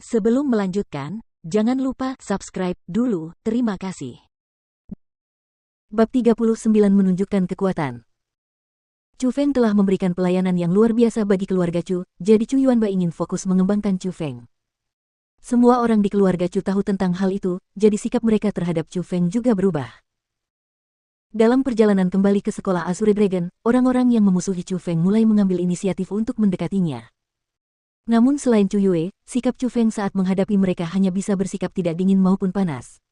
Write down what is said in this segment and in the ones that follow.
Sebelum melanjutkan, jangan lupa subscribe dulu, terima kasih. Bab 39 menunjukkan kekuatan. Chu Feng telah memberikan pelayanan yang luar biasa bagi keluarga Chu, jadi Chu Yuanba ingin fokus mengembangkan Chu Feng. Semua orang di keluarga Chu tahu tentang hal itu, jadi sikap mereka terhadap Chu Feng juga berubah. Dalam perjalanan kembali ke sekolah Azure Dragon, orang-orang yang memusuhi Chu Feng mulai mengambil inisiatif untuk mendekatinya. Namun selain Chu Yue, sikap Chu Feng saat menghadapi mereka hanya bisa bersikap tidak dingin maupun panas.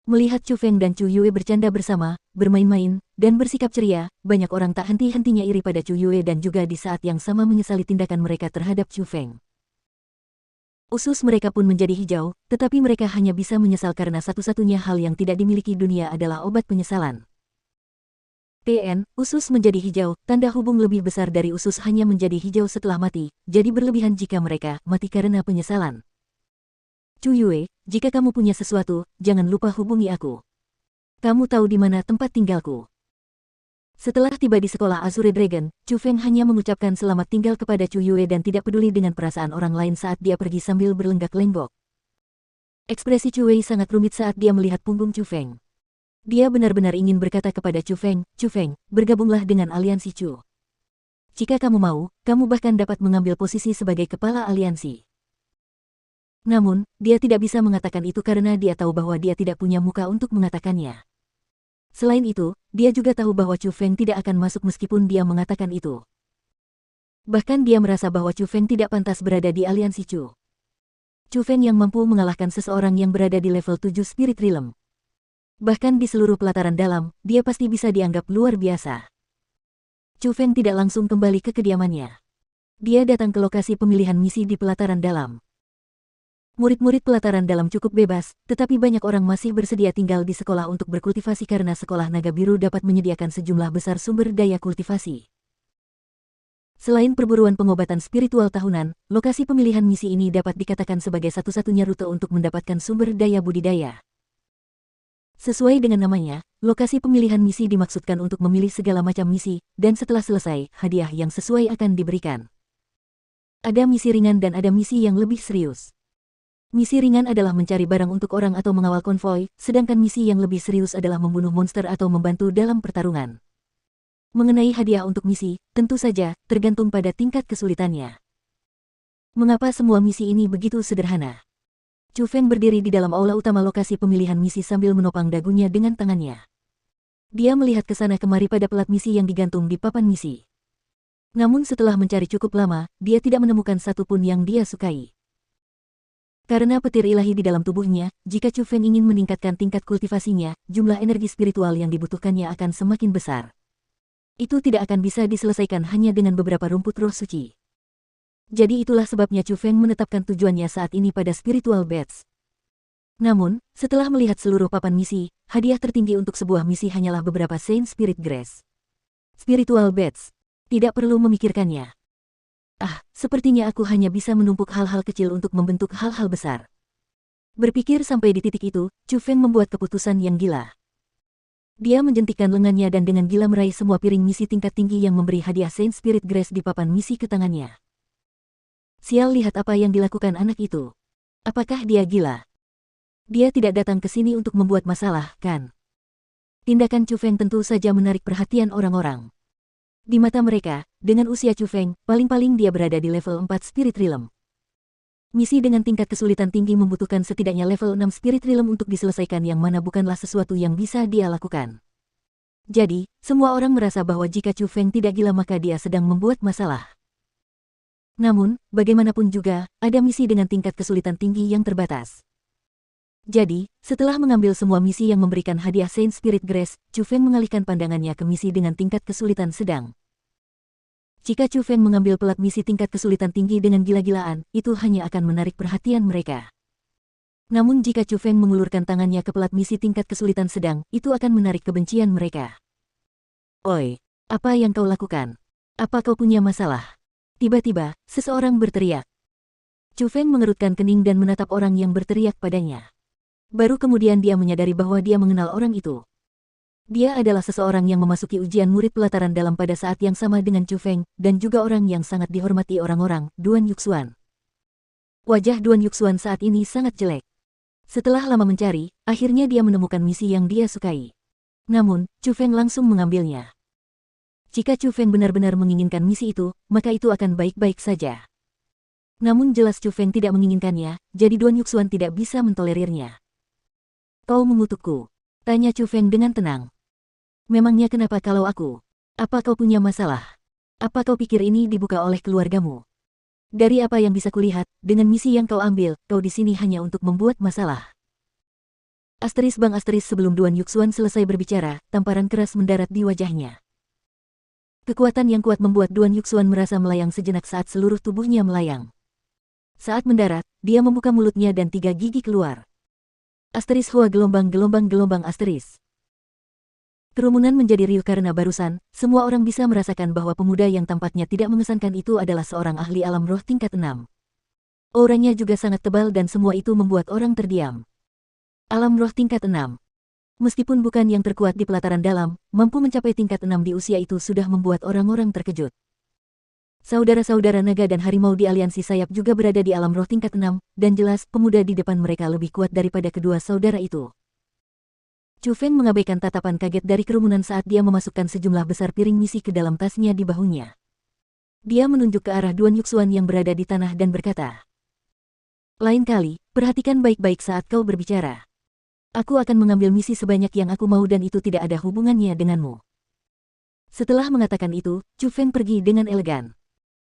Melihat Chu Feng dan Chu Yue bercanda bersama, bermain-main, dan bersikap ceria, banyak orang tak henti-hentinya iri pada Chu Yue dan juga di saat yang sama menyesali tindakan mereka terhadap Chu Feng. Usus mereka pun menjadi hijau, tetapi mereka hanya bisa menyesal karena satu-satunya hal yang tidak dimiliki dunia adalah obat penyesalan. PN, usus menjadi hijau, tanda hubung lebih besar dari usus hanya menjadi hijau setelah mati, jadi berlebihan jika mereka mati karena penyesalan. Chu Yue, jika kamu punya sesuatu, jangan lupa hubungi aku. Kamu tahu di mana tempat tinggalku. Setelah tiba di sekolah Azure Dragon, Chu Feng hanya mengucapkan selamat tinggal kepada Chu Yue dan tidak peduli dengan perasaan orang lain saat dia pergi sambil berlenggak-lenggok. Ekspresi Chu Wei sangat rumit saat dia melihat punggung Chu Feng. Dia benar-benar ingin berkata kepada Chu Feng, bergabunglah dengan aliansi Chu. Jika kamu mau, kamu bahkan dapat mengambil posisi sebagai kepala aliansi. Namun, dia tidak bisa mengatakan itu karena dia tahu bahwa dia tidak punya muka untuk mengatakannya. Selain itu, dia juga tahu bahwa Chu Feng tidak akan masuk meskipun dia mengatakan itu. Bahkan dia merasa bahwa Chu Feng tidak pantas berada di aliansi Chu. Chu Feng yang mampu mengalahkan seseorang yang berada di level 7 Spirit Realm. Bahkan di seluruh pelataran dalam, dia pasti bisa dianggap luar biasa. Chu Feng tidak langsung kembali ke kediamannya. Dia datang ke lokasi pemilihan misi di pelataran dalam. Murid-murid pelataran dalam cukup bebas, tetapi banyak orang masih bersedia tinggal di sekolah untuk berkultivasi karena sekolah naga biru dapat menyediakan sejumlah besar sumber daya kultivasi. Selain perburuan pengobatan spiritual tahunan, lokasi pemilihan misi ini dapat dikatakan sebagai satu-satunya rute untuk mendapatkan sumber daya budidaya. Sesuai dengan namanya, lokasi pemilihan misi dimaksudkan untuk memilih segala macam misi, dan setelah selesai, hadiah yang sesuai akan diberikan. Ada misi ringan dan ada misi yang lebih serius. Misi ringan adalah mencari barang untuk orang atau mengawal konvoi, sedangkan misi yang lebih serius adalah membunuh monster atau membantu dalam pertarungan. Mengenai hadiah untuk misi, tentu saja, tergantung pada tingkat kesulitannya. Mengapa semua misi ini begitu sederhana? Chu Feng berdiri di dalam aula utama lokasi pemilihan misi sambil menopang dagunya dengan tangannya. Dia melihat ke sana kemari pada pelat misi yang digantung di papan misi. Namun setelah mencari cukup lama, dia tidak menemukan satu pun yang dia sukai. Karena petir ilahi di dalam tubuhnya, jika Chu Feng ingin meningkatkan tingkat kultivasinya, jumlah energi spiritual yang dibutuhkannya akan semakin besar. Itu tidak akan bisa diselesaikan hanya dengan beberapa rumput roh suci. Jadi itulah sebabnya Chu Feng menetapkan tujuannya saat ini pada Spiritual Badge. Namun, setelah melihat seluruh papan misi, hadiah tertinggi untuk sebuah misi hanyalah beberapa Saint Spirit Grace. Spiritual Badge. Tidak perlu memikirkannya. Sepertinya aku hanya bisa menumpuk hal-hal kecil untuk membentuk hal-hal besar. Berpikir sampai di titik itu, Chu Feng membuat keputusan yang gila. Dia menjentikkan lengannya dan dengan gila meraih semua piring misi tingkat tinggi yang memberi hadiah Saint Spirit Grace di papan misi ke tangannya. Sial, lihat apa yang dilakukan anak itu. Apakah dia gila? Dia tidak datang ke sini untuk membuat masalah, kan? Tindakan Chu Feng tentu saja menarik perhatian orang-orang. Di mata mereka, dengan usia Chu Feng, paling-paling dia berada di level 4 Spirit Realm. Misi dengan tingkat kesulitan tinggi membutuhkan setidaknya level 6 Spirit Realm untuk diselesaikan yang mana bukanlah sesuatu yang bisa dia lakukan. Jadi, semua orang merasa bahwa jika Chu Feng tidak gila maka dia sedang membuat masalah. Namun, bagaimanapun juga, ada misi dengan tingkat kesulitan tinggi yang terbatas. Jadi, setelah mengambil semua misi yang memberikan hadiah Saint Spirit Grace, Chu Feng mengalihkan pandangannya ke misi dengan tingkat kesulitan sedang. Jika Chu Feng mengambil pelat misi tingkat kesulitan tinggi dengan gila-gilaan, itu hanya akan menarik perhatian mereka. Namun jika Chu Feng mengulurkan tangannya ke pelat misi tingkat kesulitan sedang, itu akan menarik kebencian mereka. Oi, apa yang kau lakukan? Apa kau punya masalah? Tiba-tiba, seseorang berteriak. Chu Feng mengerutkan kening dan menatap orang yang berteriak padanya. Baru kemudian dia menyadari bahwa dia mengenal orang itu. Dia adalah seseorang yang memasuki ujian murid pelataran dalam pada saat yang sama dengan Chu Feng, dan juga orang yang sangat dihormati orang-orang, Duan Yuxuan. Wajah Duan Yuxuan saat ini sangat jelek. Setelah lama mencari, akhirnya dia menemukan misi yang dia sukai. Namun, Chu Feng langsung mengambilnya. Jika Chu Feng benar-benar menginginkan misi itu, maka itu akan baik-baik saja. Namun jelas Chu Feng tidak menginginkannya, jadi Duan Yuxuan tidak bisa mentolerirnya. Kau mengutukku? Tanya Chu Feng dengan tenang. Memangnya kenapa kalau aku? Apa kau punya masalah? Apa kau pikir ini dibuka oleh keluargamu? Dari apa yang bisa kulihat, dengan misi yang kau ambil, kau di sini hanya untuk membuat masalah. Bang sebelum Duan Yuxuan selesai berbicara, tamparan keras mendarat di wajahnya. Kekuatan yang kuat membuat Duan Yuxuan merasa melayang sejenak saat seluruh tubuhnya melayang. Saat mendarat, dia membuka mulutnya dan 3 gigi keluar. Hoa gelombang asteris. Kerumunan menjadi riuh karena barusan, semua orang bisa merasakan bahwa pemuda yang tampaknya tidak mengesankan itu adalah seorang ahli alam roh tingkat 6. Auranya juga sangat tebal dan semua itu membuat orang terdiam. Alam roh tingkat 6. Meskipun bukan yang terkuat di pelataran dalam, mampu mencapai tingkat 6 di usia itu sudah membuat orang-orang terkejut. Saudara-saudara naga dan harimau di aliansi sayap juga berada di alam roh tingkat 6, dan jelas pemuda di depan mereka lebih kuat daripada kedua saudara itu. Chu Feng mengabaikan tatapan kaget dari kerumunan saat dia memasukkan sejumlah besar piring misi ke dalam tasnya di bahunya. Dia menunjuk ke arah Duan Yuxuan yang berada di tanah dan berkata, "Lain kali, perhatikan baik-baik saat kau berbicara. Aku akan mengambil misi sebanyak yang aku mau dan itu tidak ada hubungannya denganmu." Setelah mengatakan itu, Chu Feng pergi dengan elegan.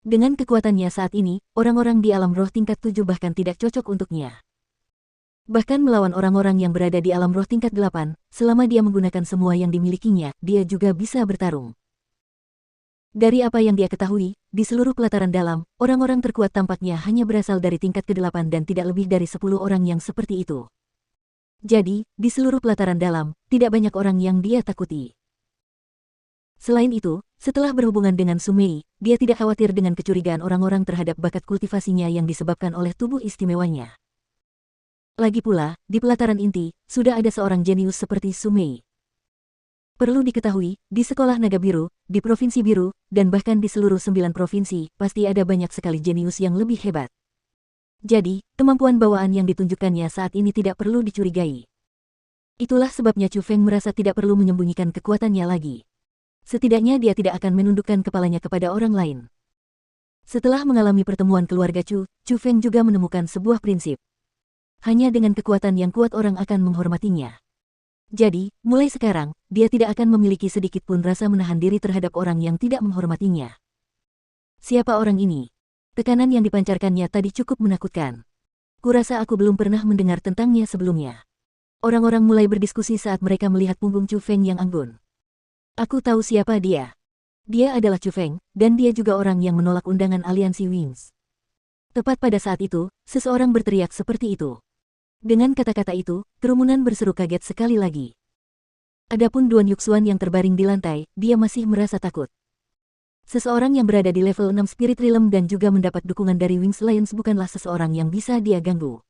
Dengan kekuatannya saat ini, orang-orang di alam roh tingkat 7 bahkan tidak cocok untuknya. Bahkan melawan orang-orang yang berada di alam roh tingkat 8, selama dia menggunakan semua yang dimilikinya, dia juga bisa bertarung. Dari apa yang dia ketahui, di seluruh pelataran dalam, orang-orang terkuat tampaknya hanya berasal dari tingkat ke-8 dan tidak lebih dari 10 orang yang seperti itu. Jadi, di seluruh pelataran dalam, tidak banyak orang yang dia takuti. Selain itu, setelah berhubungan dengan Sumei, dia tidak khawatir dengan kecurigaan orang-orang terhadap bakat kultivasinya yang disebabkan oleh tubuh istimewanya. Lagi pula, di pelataran inti, sudah ada seorang jenius seperti Sumei. Perlu diketahui, di Sekolah Naga Biru, di Provinsi Biru, dan bahkan di seluruh 9 provinsi, pasti ada banyak sekali jenius yang lebih hebat. Jadi, kemampuan bawaan yang ditunjukkannya saat ini tidak perlu dicurigai. Itulah sebabnya Chu Feng merasa tidak perlu menyembunyikan kekuatannya lagi. Setidaknya dia tidak akan menundukkan kepalanya kepada orang lain. Setelah mengalami pertemuan keluarga Chu Feng juga menemukan sebuah prinsip. Hanya dengan kekuatan yang kuat orang akan menghormatinya. Jadi, mulai sekarang, dia tidak akan memiliki sedikit pun rasa menahan diri terhadap orang yang tidak menghormatinya. Siapa orang ini? Tekanan yang dipancarkannya tadi cukup menakutkan. Kurasa aku belum pernah mendengar tentangnya sebelumnya. Orang-orang mulai berdiskusi saat mereka melihat punggung Chu Feng yang anggun. Aku tahu siapa dia. Dia adalah Chu Feng, dan dia juga orang yang menolak undangan aliansi Wings. Tepat pada saat itu, seseorang berteriak seperti itu. Dengan kata-kata itu, kerumunan berseru kaget sekali lagi. Adapun Duan Yuxuan yang terbaring di lantai, dia masih merasa takut. Seseorang yang berada di level 6 Spirit Realm dan juga mendapat dukungan dari Wings Lions bukanlah seseorang yang bisa dia ganggu.